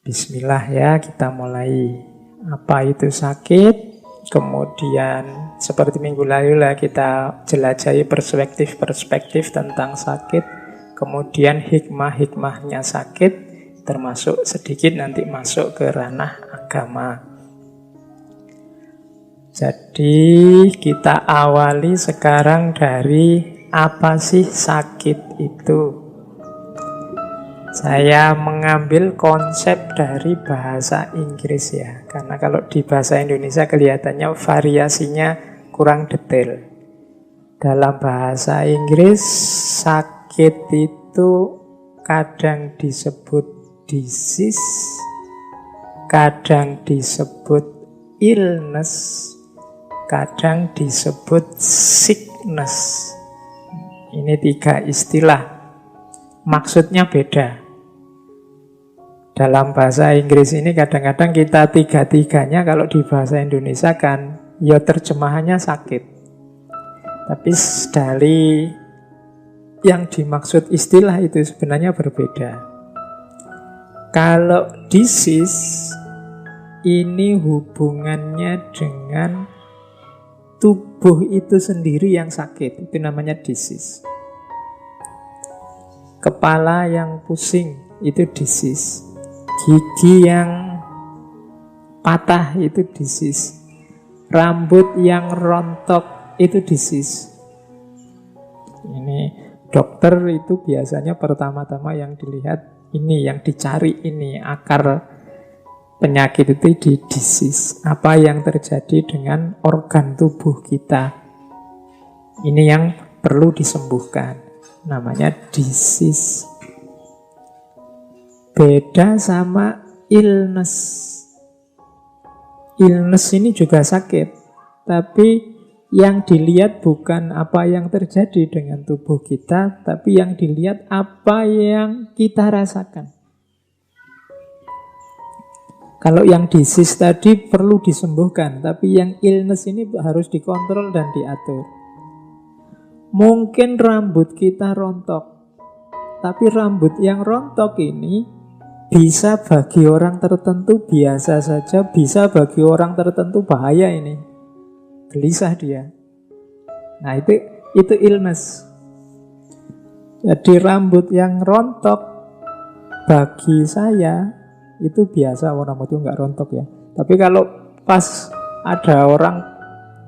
Bismillah ya, kita mulai. Apa itu sakit? Kemudian seperti minggu lalu lah kita jelajahi perspektif-perspektif tentang sakit. Kemudian hikmah-hikmahnya sakit, termasuk sedikit nanti masuk ke ranah agama. Jadi kita awali sekarang dari apa sih sakit itu? Saya mengambil konsep dari bahasa Inggris ya, karena kalau di bahasa Indonesia kelihatannya variasinya kurang detail. Dalam bahasa Inggris, sakit itu kadang disebut disease, kadang disebut illness, kadang disebut sickness. Ini 3 istilah. Maksudnya beda. Dalam bahasa Inggris ini kadang-kadang kita 3-3-nya kalau di bahasa Indonesia kan ya terjemahannya sakit. Tapi dari yang dimaksud istilah itu sebenarnya berbeda. Kalau disease ini hubungannya dengan tubuh itu sendiri yang sakit. Itu namanya disease. Kepala yang pusing itu disease. Gigi yang patah itu disease. Rambut yang rontok itu disease. Ini dokter itu biasanya pertama-tama yang dilihat ini, yang dicari ini akar penyakit itu di disease. Apa yang terjadi dengan organ tubuh kita? Ini yang perlu disembuhkan. Namanya disease. Beda sama illness. Illness ini juga sakit, tapi yang dilihat bukan apa yang terjadi dengan tubuh kita, tapi yang dilihat apa yang kita rasakan. Kalau yang disease tadi perlu disembuhkan, tapi yang illness ini harus dikontrol dan diatur. Mungkin rambut kita rontok, tapi rambut yang rontok ini bisa bagi orang tertentu biasa saja, bisa bagi orang tertentu bahaya ini. Gelisah dia. Nah itu illness. Jadi rambut yang rontok bagi saya itu biasa, orang itu nggak rontok ya. Tapi kalau pas ada orang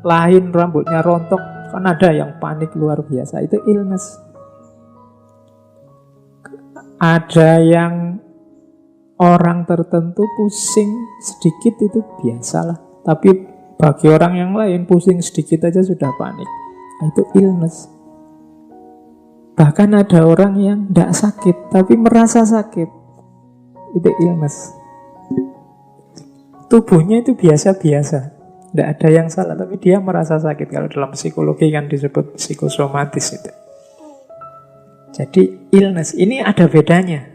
lain rambutnya rontok, kan ada yang panik luar biasa. Itu illness. Ada yang orang tertentu pusing sedikit itu biasalah. Tapi bagi orang yang lain pusing sedikit aja sudah panik. Itu illness. Bahkan ada orang yang tidak sakit tapi merasa sakit. Itu illness. Tubuhnya itu biasa-biasa, tidak ada yang salah, tapi dia merasa sakit. Kalau dalam psikologi kan disebut psikosomatis itu. Jadi illness ini ada bedanya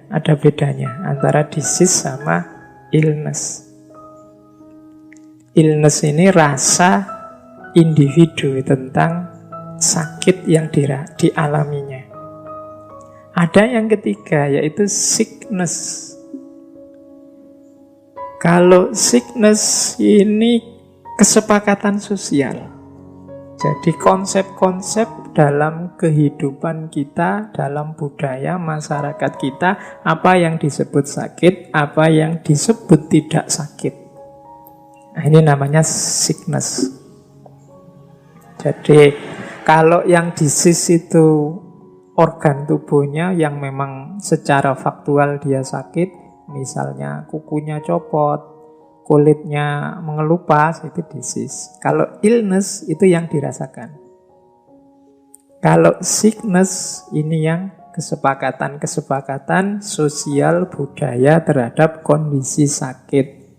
antara disease sama illness. Illness ini rasa individu tentang sakit yang dialaminya. Ada yang ketiga yaitu sickness. Kalau sickness ini kesepakatan sosial. Jadi konsep-konsep dalam kehidupan kita, dalam budaya masyarakat kita, apa yang disebut sakit, apa yang disebut tidak sakit. Nah, ini namanya sickness. Jadi kalau yang disease itu organ tubuhnya yang memang secara faktual dia sakit, misalnya kukunya copot, kulitnya mengelupas, itu disease. Kalau illness itu yang dirasakan. Kalau sickness ini yang kesepakatan sosial budaya terhadap kondisi sakit.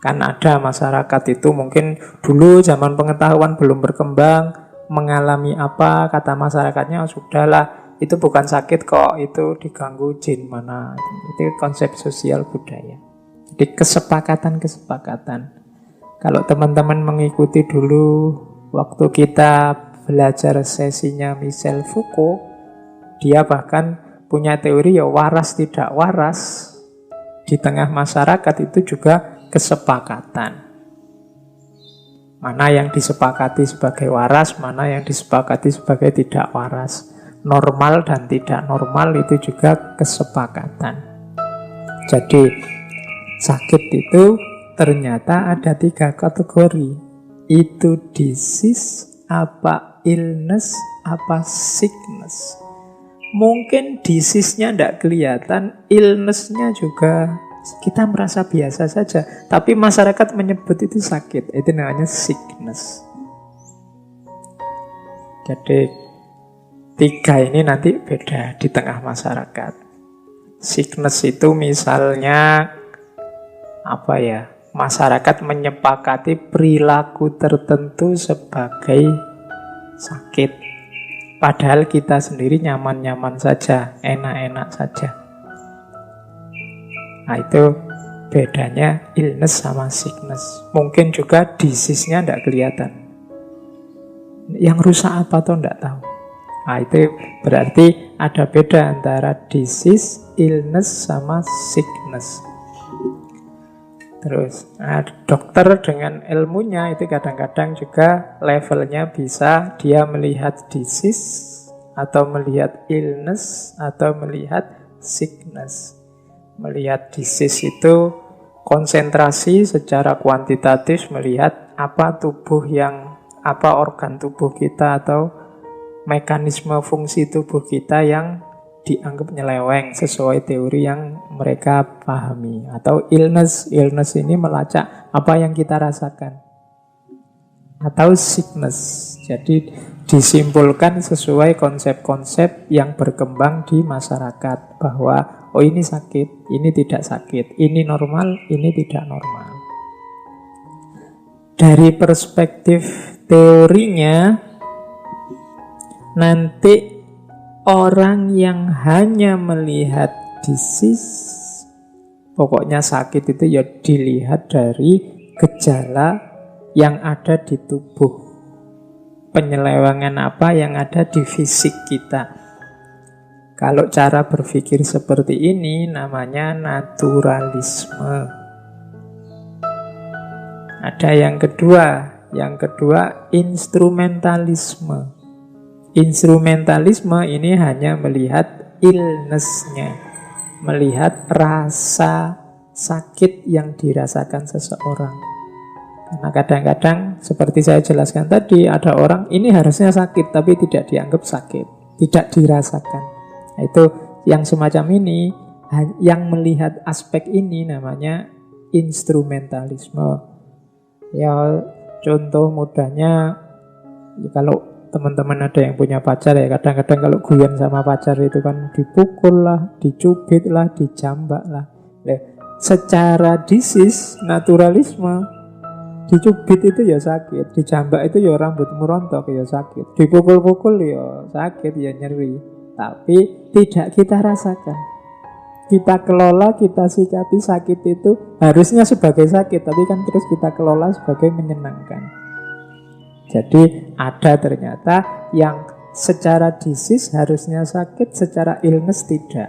Kan ada masyarakat itu mungkin dulu zaman pengetahuan belum berkembang, mengalami apa, kata masyarakatnya, sudahlah, itu bukan sakit kok, itu diganggu jin mana. Itu konsep sosial budaya. Jadi kesepakatan. Kalau teman-teman mengikuti dulu waktu kita belajar sesinya Michel Foucault, dia bahkan punya teori ya waras tidak waras di tengah masyarakat itu juga kesepakatan. Mana yang disepakati sebagai waras, mana yang disepakati sebagai tidak waras. Normal dan tidak normal itu juga kesepakatan. Jadi sakit itu ternyata ada 3 kategori. Itu disease, apa illness, apa sickness. Mungkin disease-nya tidak kelihatan, illness-nya juga kita merasa biasa saja. Tapi masyarakat menyebut itu sakit. Itu namanya sickness. Jadi 3 ini nanti beda di tengah masyarakat. Sickness itu misalnya apa ya? Masyarakat menyepakati perilaku tertentu sebagai sakit. Padahal kita sendiri nyaman-nyaman saja, enak-enak saja. Nah itu bedanya illness sama sickness. Mungkin juga disease-nya tidak kelihatan. Yang rusak apa tuh tidak tahu. Nah itu berarti ada beda antara disease, illness sama sickness. Terus dokter dengan ilmunya itu kadang-kadang juga levelnya bisa dia melihat disease atau melihat illness atau melihat sickness. Melihat disease itu konsentrasi secara kuantitatif melihat apa organ tubuh kita atau mekanisme fungsi tubuh kita yang dianggap nyeleweng sesuai teori yang mereka pahami. Atau illness ini melacak apa yang kita rasakan. Atau sickness, jadi disimpulkan sesuai konsep-konsep yang berkembang di masyarakat bahwa oh ini sakit, ini tidak sakit, ini normal, ini tidak normal. Dari perspektif teorinya nanti orang yang hanya melihat disease, pokoknya sakit itu ya dilihat dari gejala yang ada di tubuh. Penyelewengan apa yang ada di fisik kita. Kalau cara berpikir seperti ini namanya naturalisme. Ada yang kedua instrumentalisme. Instrumentalisme ini hanya melihat illness-nya, melihat rasa sakit yang dirasakan seseorang. Karena kadang-kadang seperti saya jelaskan tadi, ada orang ini harusnya sakit tapi tidak dianggap sakit, tidak dirasakan. Nah, itu yang semacam ini, yang melihat aspek ini namanya instrumentalisme. Ya contoh mudahnya, kalau teman-teman ada yang punya pacar ya, kadang-kadang kalau guyon sama pacar itu kan dipukul lah, dicubit lah, dijambak lah. Secara disease, naturalisme, dicubit itu ya sakit, dijambak itu ya rambutmu rontok ya sakit, dipukul-pukul ya sakit, ya nyeri. Tapi tidak kita rasakan. Kita kelola, kita sikapi sakit itu harusnya sebagai sakit, tapi kan terus kita kelola sebagai menyenangkan. Jadi ada ternyata yang secara disease harusnya sakit, secara illness tidak.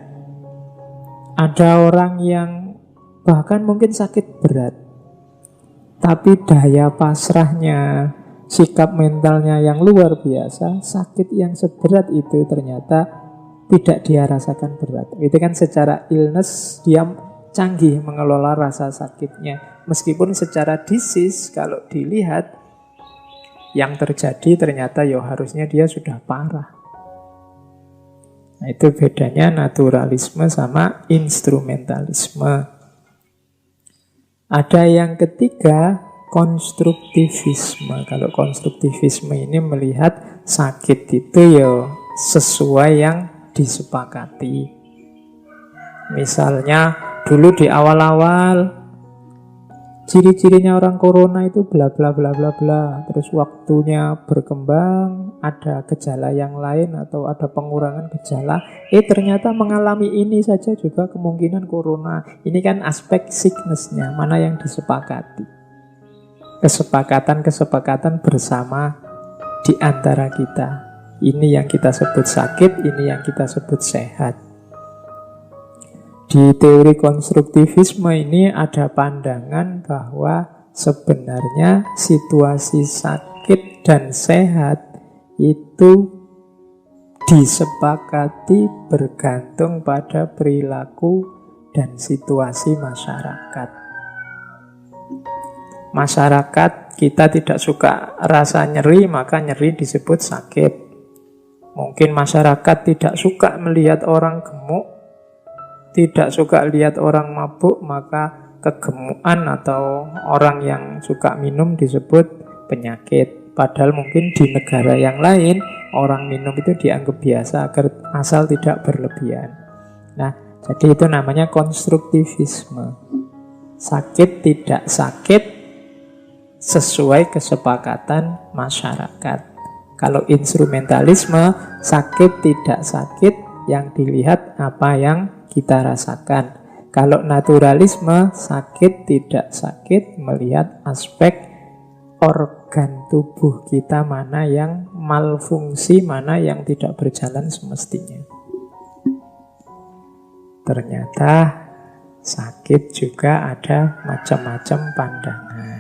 Ada orang yang bahkan mungkin sakit berat, tapi daya pasrahnya, sikap mentalnya yang luar biasa, sakit yang seberat itu ternyata tidak dia rasakan berat. Itu kan secara illness dia canggih mengelola rasa sakitnya. Meskipun secara disease kalau dilihat yang terjadi ternyata ya harusnya dia sudah parah. Nah, itu bedanya naturalisme sama instrumentalisme. Ada yang ketiga, konstruktivisme. Kalau konstruktivisme ini melihat sakit itu ya sesuai yang disepakati. Misalnya dulu di awal-awal ciri-cirinya orang corona itu bla bla bla bla bla. Terus waktunya berkembang, ada gejala yang lain atau ada pengurangan gejala. Ternyata mengalami ini saja juga kemungkinan corona. Ini kan aspek sickness-nya, mana yang disepakati. Kesepakatan bersama di antara kita. Ini yang kita sebut sakit, ini yang kita sebut sehat. Di teori konstruktivisme ini ada pandangan bahwa sebenarnya situasi sakit dan sehat itu disepakati bergantung pada perilaku dan situasi masyarakat. Masyarakat kita tidak suka rasa nyeri, maka nyeri disebut sakit. Mungkin masyarakat tidak suka melihat orang gemuk, tidak suka lihat orang mabuk, maka kegemukan atau orang yang suka minum disebut penyakit. Padahal mungkin di negara yang lain orang minum itu dianggap biasa agar asal tidak berlebihan. Nah, jadi itu namanya konstruktivisme. Sakit tidak sakit sesuai kesepakatan masyarakat. Kalau instrumentalisme, sakit tidak sakit, yang dilihat apa yang kita rasakan. Kalau naturalisme, sakit tidak sakit, melihat aspek organ tubuh kita mana yang malfungsi, mana yang tidak berjalan semestinya. Ternyata sakit juga ada macam-macam pandangan.